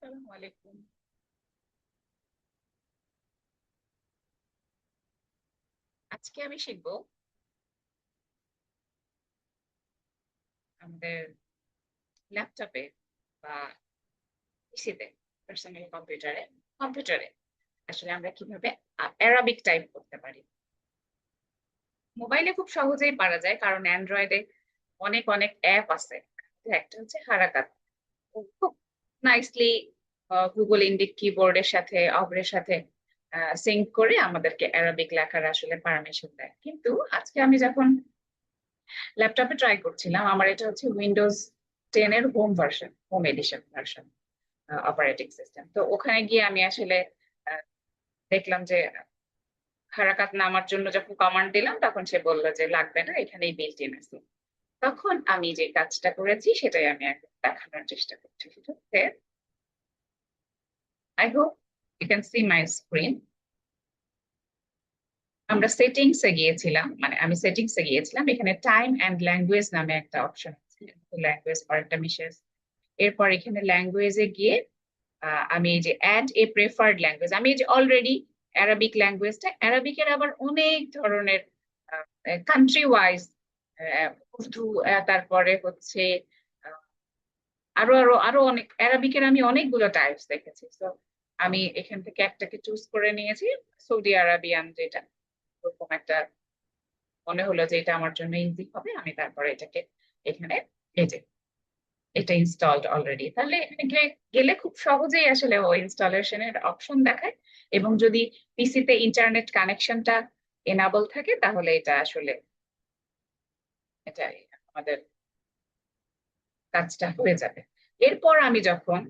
আসসালামু আলাইকুম। আজকে আমি শিখবো আমাদের ল্যাপটপে বা পিসিতে, পার্সোনাল কম্পিউটারে আসলে আমরা কিভাবে অ্যারাবিক টাইপ করতে পারি। মোবাইলে খুব সহজেই পারা যায়, কারণ অ্যান্ড্রয়েডে অনেক অনেক অ্যাপ আছে। একটা হচ্ছে হারাকাত, ও খুব নাইসলি গুগল ইন্ডিক কিবোর্ডের সাথে অবরের সাথে সিঙ্ক করে আমাদেরকে অ্যারাবিক লেখার আসলে পারমিশন দেয়। কিন্তু আজকে আমি যখন ল্যাপটপে ট্রাই করছিলাম, আমার এটা হচ্ছে উইন্ডোজ 10 এর home edition version operating system. তো ওখানে গিয়ে আমি আসলে আহ, দেখলাম যে হারাকাত নামার জন্য যখন কমান্ড দিলাম, তখন সে বললো যে লাগবে না, এখানেই বিল্ট ইন আছে। তখন আমি যে কাজটা করেছি সেটাই আমি এখন দেখানোর চেষ্টা করছি। সেটা হচ্ছে, I hope you can see my screen. আমরা সেটিংস এ গিয়েছিলাম, মানে আমি সেটিংস এ গিয়েছিলাম, এখানে টাইম অ্যান্ড ল্যাঙ্গুয়েজ নামে একটা অপশন আছে। ল্যাঙ্গুয়েজ কয়েকটা মিশেস, এরপর এখানে ল্যাঙ্গুয়েজে গিয়ে আমি এই যে অ্যাড এ প্রেফার্ড ল্যাঙ্গুয়েজ, আমি এই যে অলরেডি অ্যারাবিক ল্যাঙ্গুয়েজটা, অ্যারাবিকের আবার অনেক ধরনের কান্ট্রি ওয়াইজ, উর্দু, তারপরে হচ্ছে আহ, আরো আরো আরো অনেক অ্যারাবিকের আমি অনেকগুলো টাইপস দেখেছি। তো আমি এখান থেকে একটাকে চুজ করে নিয়েছি, সৌদি আরাবিয়ান, যেটা এরকম একটা মনে হলো যে এটা আমার জন্য ইজি হবে। আমি তারপরে এটাকে এখানে, এই যে এটা ইনস্টলড অলরেডি, তাহলে এখানে গেলে খুব সহজেই আসলে ও ইনস্টলেশনের অপশন দেখায়। এবং যদি পিসিতে ইন্টারনেট কানেকশনটা এনাবল থাকে, তাহলে এটা আসলে এটা আমাদের কাজটা হয়ে যাবে। এরপর আমি যখন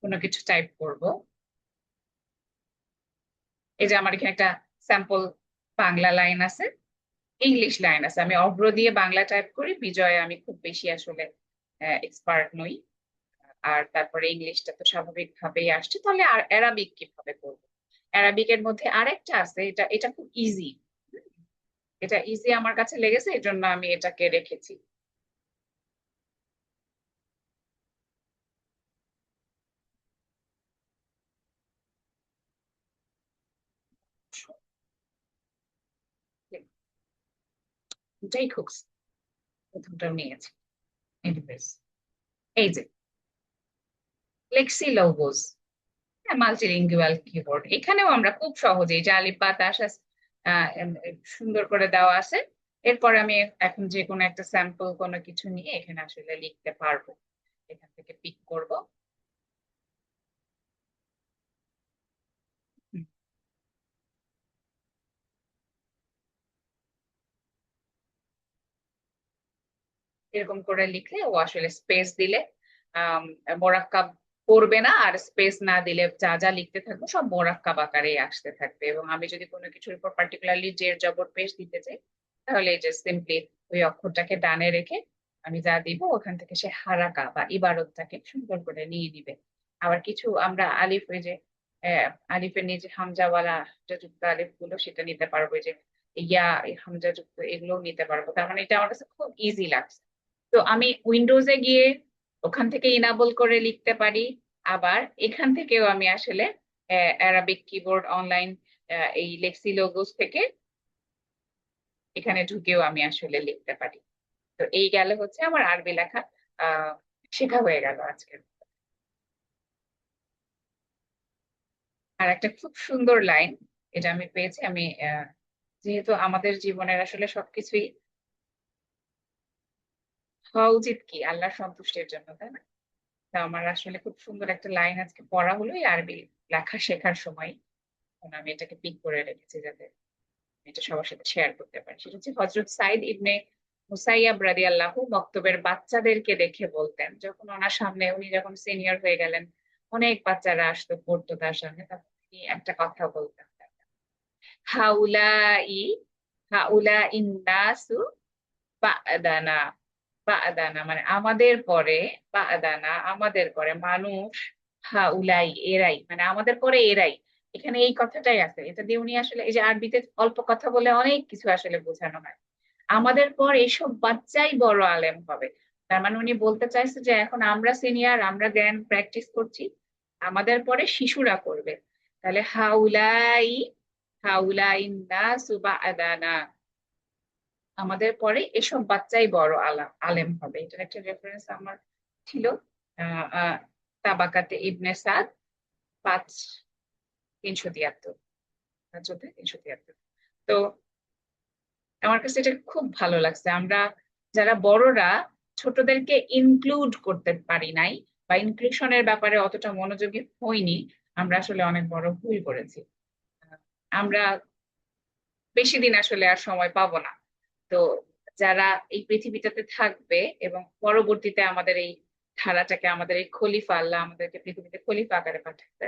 কোনো কিছু টাইপ করব, এই যে আমার এখানে একটা স্যাম্পল বাংলা লাইন আছে, ইংলিশ লাইন আছে। আমি অভ্র দিয়ে বাংলা টাইপ করি, বিজয় আমি খুব বেশি আসলে এক্সপার্ট নই। আর তারপরে ইংলিশটা তো স্বাভাবিকভাবেই আসছে, তাহলে আর অ্যারাবিক কিভাবে করবো? অ্যারাবিকের মধ্যে আরেকটা আছে, এটা এটা খুব ইজি। এটা ইজি আমার কাছে লেগেছে, এই জন্য আমি এটাকে রেখেছি। যাই হোক, প্রথমটা নিয়েছি। Anyways, এই যে লেক্সি লোগোস, মাল্টিলিঙ্গুয়াল কিবোর্ড, এখানেও আমরা খুব সহজেই যে আলিফ বা তা সুন্দর করে দেওয়া আছে। এরপর আমি এখন যে কোনো একটা স্যাম্পল কোনো কিছু নিয়ে এখানে আসলে লিখতে পারবো। এখান থেকে পিক করব। এরকম করে লিখলে ও আসলে স্পেস দিলে আহ মোরাক্কাব করবে না, আর স্পেস না দিলে যা যা লিখতে থাকবো সব মোরাক্কাব আকারে আসতে থাকবে। এবং আমি যদি কোনো কিছুর উপর পার্টিকুলারলি জের জবর পেশ দিতে চাই, তাহলে এই যে সিম্পলি ওই অক্ষরটাকে ডানে রেখে আমি যা দিব, ওখান থেকে সে হারাকা বা ইবারতটাকে সুন্দর করে নিয়ে নিবে। আবার কিছু আমরা আলিফ, ওই যে আলিফের নিচে হামজাওয়ালা যুক্ত আলিফ গুলো, সেটা নিতে পারবো। এই যে ইয়া, এই হামজা যুক্ত, এগুলো নিতে পারবো। তার মানে এটা আমার কাছে খুব ইজি লাগছে। তো আমি উইন্ডোজে গিয়ে ওখান থেকে ইনাবল করে লিখতে পারি। আবার এখান থেকেও আমি আসলে অ্যারাবিক কিবোর্ড অনলাইন, এই লেক্সি লোগোস থেকে এখানে ঢুকেও আমি আসলে লিখতে পারি। তো এই গেলে হচ্ছে আমার আরবি লেখা আহ শেখা হয়ে গেল আজকে। আর একটা খুব সুন্দর লাইন এটা আমি পেয়েছি। আমি যেহেতু আমাদের জীবনের আসলে সবকিছুই হওয়া উচিত কি আল্লাহর সন্তুষ্টির জন্য, তাই না? তা আমার আসলে খুব সুন্দর একটা লাইন আজকে পড়া হলো এই আরবি লেখা শেখার সময়। আমি এটাকে পিক করে রেখেছি যাতে আমি এটা সবার সাথে শেয়ার করতে পারি। সেটা হচ্ছে, হযরত সাইদ ইবনে মুসাইয়াব রাদিয়াল্লাহু মক্তবের বাচ্চাদেরকে দেখে বলতেন, যখন ওনার সামনে, উনি যখন সিনিয়র হয়ে গেলেন, অনেক বাচ্চারা আসতো পড়তো তার সামনে, তখন তিনি একটা কথা বলতেন, হাউলাই হাউলা ইন্নাসু বা'দানা। বা'দানা মানে আমাদের পরে, বা'দানা আমাদের পরে, মানুষ, হাউলাই এরাই, মানে আমাদের পরে এরাই। এখানে এই কথাটাই আছে, এটা দিয়ে উনি আসলে, এই যে আরবিতে অল্প কথা বলে অনেক কিছু আসলে বোঝানো হয়। আমাদের পর এইসব বাচ্চাই বড় আলেম হবে। তার মানে উনি বলতে চাইছে যে এখন আমরা সিনিয়র, আমরা জ্ঞান প্র্যাকটিস করছি, আমাদের পরে শিশুরা করবে। তাহলে হাউলাই, হাউলাই নাসু বা'দানা, আমাদের পরে এসব বাচ্চাই বড় আলেম হবে। এটার একটা রেফারেন্স আমার ছিল আহ আহ, তাবাকাতে ইবনে সাদ 5 373, 373। তো আমার কাছে এটা খুব ভালো লাগছে, আমরা যারা বড়রা ছোটদেরকে ইনক্লুড করতে পারি নাই বা ইনক্লুশনের ব্যাপারে অতটা মনোযোগী হইনি, আমরা আসলে অনেক বড় ভুল করেছি। আমরা বেশি দিন আসলে আর সময় পাবো না। তো যারা এই পৃথিবীটাতে থাকবে এবং পরবর্তীতে আমাদের এই ধারাটাকে, আমাদের এই খলিফা, আল্লাহ আমাদেরকে পৃথিবীতে খলিফা আকারে পাঠাচ্ছে,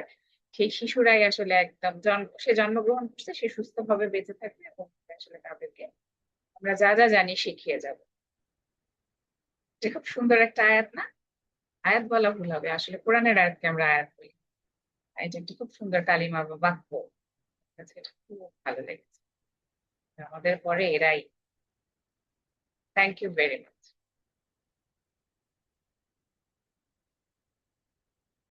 সেই শিশুরাই আসলে একদম সে জন্মগ্রহণ করছে, সে সুস্থভাবে বেঁচে থাকবে এবং আসলে তাদেরকে আমরা যা যা জানি শিখিয়ে যাব। এটা খুব সুন্দর একটা আয়াত না? আয়াত বলা ভুল হবে, আসলে কোরআনের আয়াতকে আমরা আয়াত বলি। এটা একটা খুব সুন্দর কালিমা বা বাক্য। আমার কাছে এটা খুব ভালো লেগেছে। আমাদের পরে এরাই। Thank you very much.